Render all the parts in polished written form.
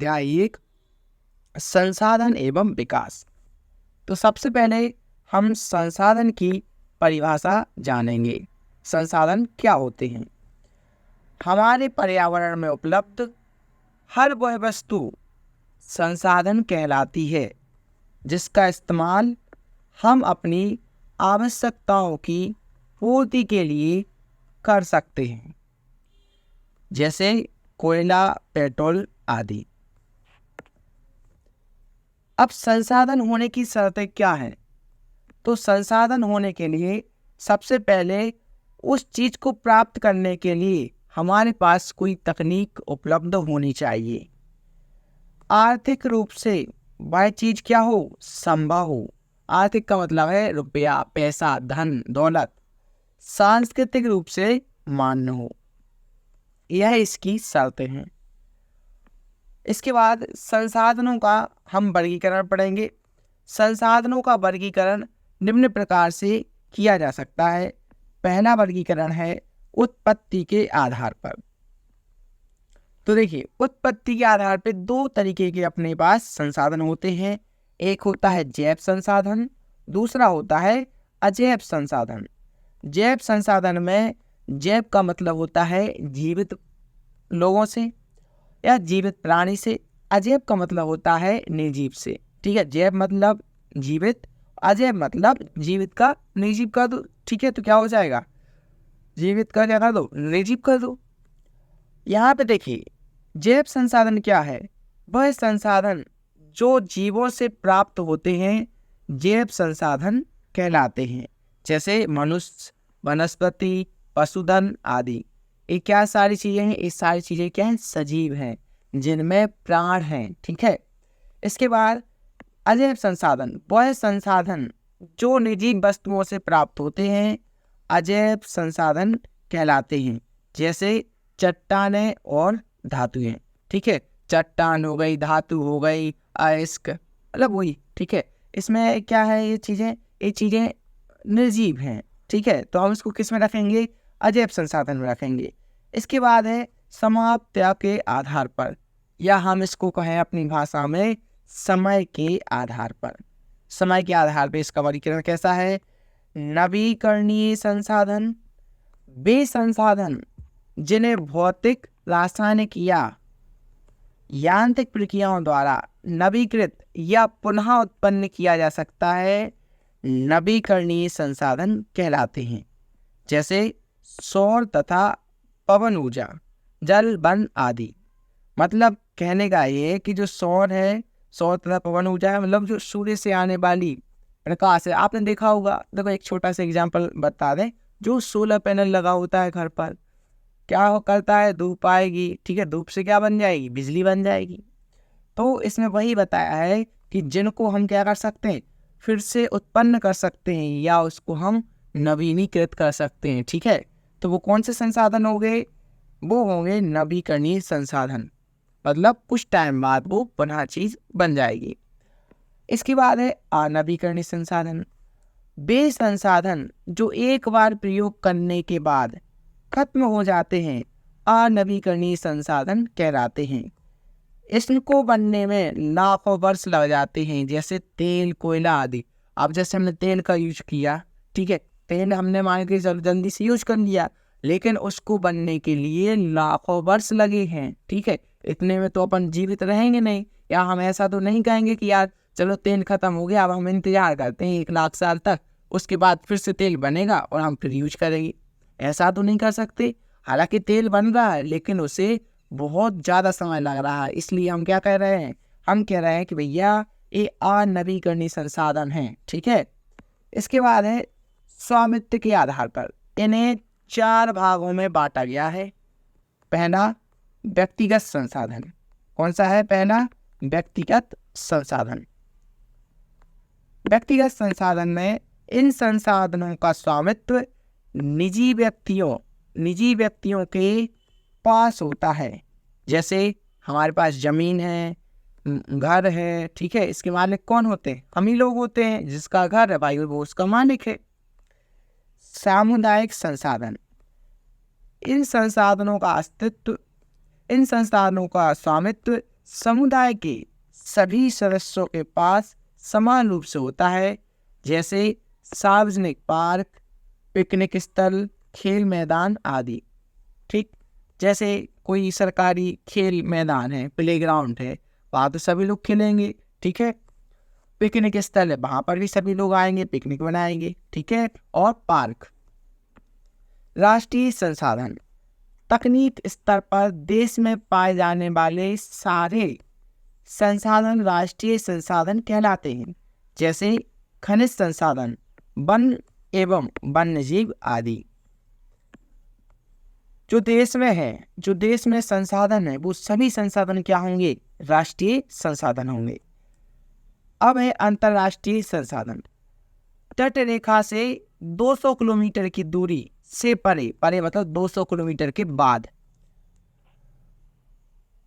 अध्याय 1 संसाधन एवं विकास। तो सबसे पहले हम संसाधन की परिभाषा जानेंगे। संसाधन क्या होते हैं? हमारे पर्यावरण में उपलब्ध हर वह वस्तु संसाधन कहलाती है जिसका इस्तेमाल हम अपनी आवश्यकताओं की पूर्ति के लिए कर सकते हैं, जैसे कोयला, पेट्रोल आदि। अब संसाधन होने की शर्तें क्या हैं? तो संसाधन होने के लिए सबसे पहले उस चीज को प्राप्त करने के लिए हमारे पास कोई तकनीक उपलब्ध होनी चाहिए। आर्थिक रूप से वह चीज क्या हो? संभव हो। आर्थिक का मतलब है रुपया, पैसा, धन, दौलत। सांस्कृतिक रूप से मान्य हो। यह इसकी शर्तें हैं। इसके बाद संसाधनों का हम वर्गीकरण पढ़ेंगे। संसाधनों का वर्गीकरण निम्न प्रकार से किया जा सकता है। पहला वर्गीकरण है उत्पत्ति के आधार पर। तो देखिए, उत्पत्ति के आधार पर दो तरीके के अपने पास संसाधन होते हैं। एक होता है जैव संसाधन, दूसरा होता है अजैव संसाधन। जैव संसाधन में जैव का मतलब होता है जीवित लोगों से या जीवित प्राणी से। अजैव का मतलब होता है निर्जीव से। ठीक है, जैव मतलब जीवित, अजैव मतलब जीवित का निर्जीव कर दो। ठीक है, तो क्या हो जाएगा? जीवित का क्या कर दो? निर्जीव कर दो। यहाँ पे देखिए, जैव संसाधन क्या है? वह संसाधन जो जीवों से प्राप्त होते हैं जैव संसाधन कहलाते हैं, जैसे मनुष्य, वनस्पति, पशुधन आदि। ये क्या सारी चीजें हैं? ये सारी चीजें क्या हैं? सजीव हैं, जिनमें प्राण हैं। ठीक है। इसके बाद अजैव संसाधन, वह संसाधन जो निर्जीव वस्तुओं से प्राप्त होते हैं अजैव संसाधन कहलाते हैं, जैसे चट्टानें और धातुएं। ठीक है, चट्टान हो गई, धातु हो गई, अयस्क, मतलब वही। ठीक है, इसमें क्या है? ये चीजें निर्जीव हैं। ठीक है, तो हम इसको किस में रखेंगे? अजैव संसाधन में रखेंगे। इसके बाद है समाप्ति के आधार पर, या हम इसको कहें अपनी भाषा में समय के आधार पर। समय के आधार पर इसका वर्गीकरण कैसा है? नवीकरणीय संसाधन, वे संसाधन जिन्हें भौतिक, रासायनिक या यांत्रिक प्रक्रियाओं द्वारा नवीकृत या पुनः उत्पन्न किया जा सकता है, नवीकरणीय संसाधन कहलाते हैं, जैसे सौर तथा पवन ऊर्जा, जल, वन आदि। मतलब कहने का ये है कि जो सौर है, सौर तथा पवन ऊर्जा है, मतलब जो सूर्य से आने वाली प्रकाश है। आपने देखा होगा, देखो एक छोटा सा एग्जांपल बता दें। जो सोलर पैनल लगा होता है घर पर, क्या करता है? धूप आएगी, ठीक है, धूप से क्या बन जाएगी? बिजली बन जाएगी। तो इसमें वही बताया है कि जिनको हम क्या कर सकते हैं? फिर से उत्पन्न कर सकते हैं, या उसको हम नवीनीकृत कर सकते हैं। ठीक है, तो वो कौन से संसाधन हो गए? वो होंगे नवीकरणीय संसाधन। मतलब कुछ टाइम बाद वो पुनः चीज बन जाएगी। इसके बाद है अनवीकरणीय संसाधन, वे संसाधन जो एक बार प्रयोग करने के बाद खत्म हो जाते हैं, अनवीकरणीय संसाधन कहलाते हैं। इसको बनने में लाखों वर्ष लग जाते हैं, जैसे तेल, कोयला आदि। अब जैसे हमने तेल का यूज किया, ठीक है, तेल हमने मान के जल्दी से यूज कर लिया, लेकिन उसको बनने के लिए लाखों वर्ष लगे हैं। ठीक है, इतने में तो अपन जीवित रहेंगे नहीं। या हम ऐसा तो नहीं कहेंगे कि यार चलो तेल खत्म हो गया, अब हम इंतजार करते हैं 1 लाख साल तक, उसके बाद फिर से तेल बनेगा और हम फिर यूज करेंगे। ऐसा तो नहीं कर सकते। हालांकि तेल बन रहा है, लेकिन उसे बहुत ज़्यादा समय लग रहा है। इसलिए हम क्या कह रहे हैं? हम कह रहे हैं कि भैया ये अनवीकरणीय संसाधन हैं। ठीक है। इसके बाद है स्वामित्व के आधार पर। इन्हें 4 भागों में बांटा गया है। पहला व्यक्तिगत संसाधन। कौन सा है पहला? व्यक्तिगत संसाधन। व्यक्तिगत संसाधन में इन संसाधनों का स्वामित्व निजी व्यक्तियों के पास होता है। जैसे हमारे पास जमीन है, घर है, ठीक है, इसके मालिक कौन होते हैं? हम ही लोग होते हैं। जिसका घर है भाई वो उसका मालिक है। सामुदायिक संसाधन, इन संसाधनों का स्वामित्व समुदाय के सभी सदस्यों के पास समान रूप से होता है, जैसे सार्वजनिक पार्क, पिकनिक स्थल, खेल मैदान आदि। ठीक, जैसे कोई सरकारी खेल मैदान है, प्लेग्राउंड है, वहाँ तो सभी लोग खेलेंगे। ठीक है, पिकनिक स्थल है, वहाँ पर भी सभी लोग आएंगे, पिकनिक बनाएंगे। ठीक है, और पार्क। राष्ट्रीय संसाधन, तकनीक स्तर पर देश में पाए जाने वाले सारे संसाधन राष्ट्रीय संसाधन कहलाते हैं, जैसे खनिज संसाधन, वन एवं वन्यजीव आदि। जो देश में संसाधन है, वो सभी संसाधन क्या होंगे? राष्ट्रीय संसाधन होंगे। अब है अंतर्राष्ट्रीय संसाधन। तट रेखा से 200 किलोमीटर की दूरी से परे मतलब 200 किलोमीटर के बाद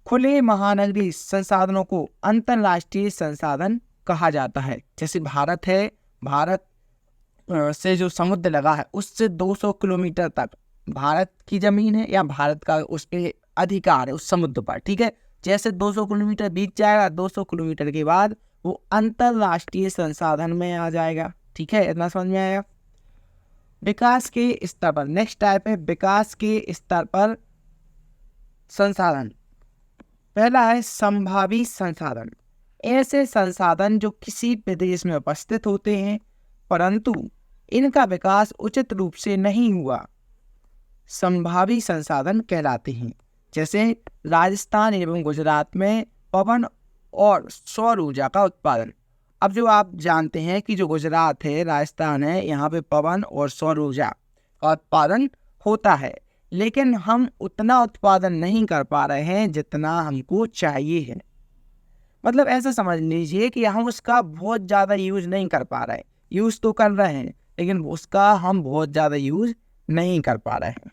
खुले महानगरीय संसाधनों को अंतर्राष्ट्रीय संसाधन कहा जाता है। जैसे भारत है, भारत से जो समुद्र लगा है उससे 200 किलोमीटर तक भारत की जमीन है या भारत का उस पे अधिकार है उस समुद्र पर। ठीक है, जैसे 200 किलोमीटर बीत जाएगा, 200 किलोमीटर के बाद वो अंतर्राष्ट्रीय संसाधन में आ जाएगा। ठीक है, इतना समझ में आएगा। विकास के स्तर पर नेक्स्ट टाइप है विकास के स्तर पर संसाधन। पहला है संभावी संसाधन। ऐसे संसाधन जो किसी प्रदेश में उपस्थित होते हैं परंतु इनका विकास उचित रूप से नहीं हुआ, संभावी संसाधन कहलाते हैं। जैसे राजस्थान एवं गुजरात में पवन और सौर ऊर्जा का उत्पादन। अब जो आप जानते हैं कि जो गुजरात है, राजस्थान है, यहाँ पे पवन और सौर ऊर्जा का उत्पादन होता है, लेकिन हम उतना उत्पादन नहीं कर पा रहे हैं जितना हमको चाहिए है। मतलब ऐसा समझ लीजिए कि हम उसका बहुत ज़्यादा यूज नहीं कर पा रहे हैं। यूज तो कर रहे हैं लेकिन उसका हम बहुत ज़्यादा यूज नहीं कर पा रहे हैं।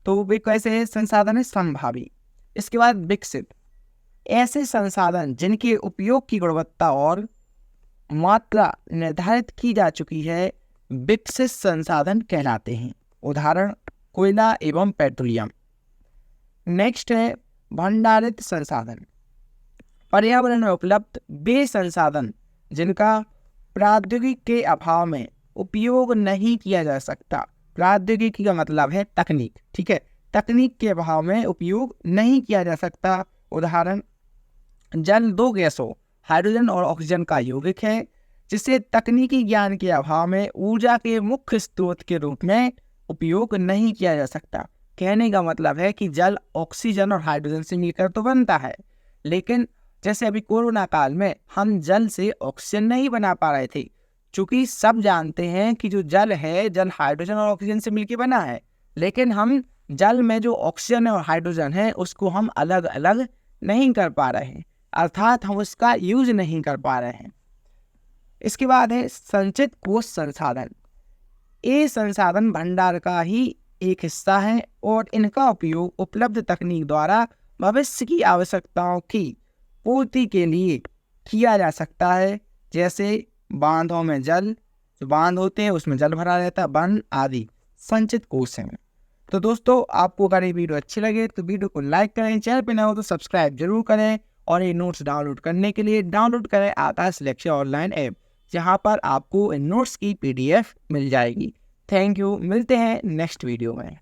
तो वे कैसे संसाधन है? संभावी। इसके बाद विकसित। ऐसे संसाधन जिनके उपयोग की गुणवत्ता और मात्रा निर्धारित की जा चुकी है विकसित संसाधन कहलाते हैं। उदाहरण कोयला एवं पेट्रोलियम। नेक्स्ट है भंडारित संसाधन। पर्यावरण में उपलब्ध वे संसाधन जिनका प्रौद्योगिकी के अभाव में उपयोग नहीं किया जा सकता। प्रौद्योगिकी का मतलब है तकनीक। ठीक है, तकनीक के अभाव में उपयोग नहीं किया जा सकता। उदाहरण जल दो गैसों हाइड्रोजन और ऑक्सीजन का यौगिक है, जिसे तकनीकी ज्ञान के अभाव में ऊर्जा के मुख्य स्रोत के रूप में उपयोग नहीं किया जा सकता। कहने का मतलब है कि जल ऑक्सीजन और हाइड्रोजन से मिलकर तो बनता है, लेकिन जैसे अभी कोरोना काल में हम जल से ऑक्सीजन नहीं बना पा रहे थे, चूंकि सब जानते हैं कि जो जल है, जल हाइड्रोजन और ऑक्सीजन से मिलकर बना है, लेकिन हम जल में जो ऑक्सीजन और हाइड्रोजन है उसको हम अलग अलग नहीं कर पा रहे हैं, अर्थात हम उसका यूज नहीं कर पा रहे हैं। इसके बाद है संचित कोष संसाधन। ये संसाधन भंडार का ही एक हिस्सा है और इनका उपयोग उपलब्ध तकनीक द्वारा भविष्य की आवश्यकताओं की पूर्ति के लिए किया जा सकता है। जैसे बांधों में जल, जो बांध होते हैं उसमें जल भरा रहता है, वन आदि संचित कोष हैं। तो दोस्तों, आपको अगर ये वीडियो अच्छी लगे तो वीडियो को लाइक करें, चैनल पर नए हो तो सब्सक्राइब जरूर करें और ये नोट्स डाउनलोड करने के लिए डाउनलोड करें आकाश लेक्चर ऑनलाइन ऐप, जहाँ पर आपको इन नोट्स की PDF मिल जाएगी। थैंक यू, मिलते हैं नेक्स्ट वीडियो में।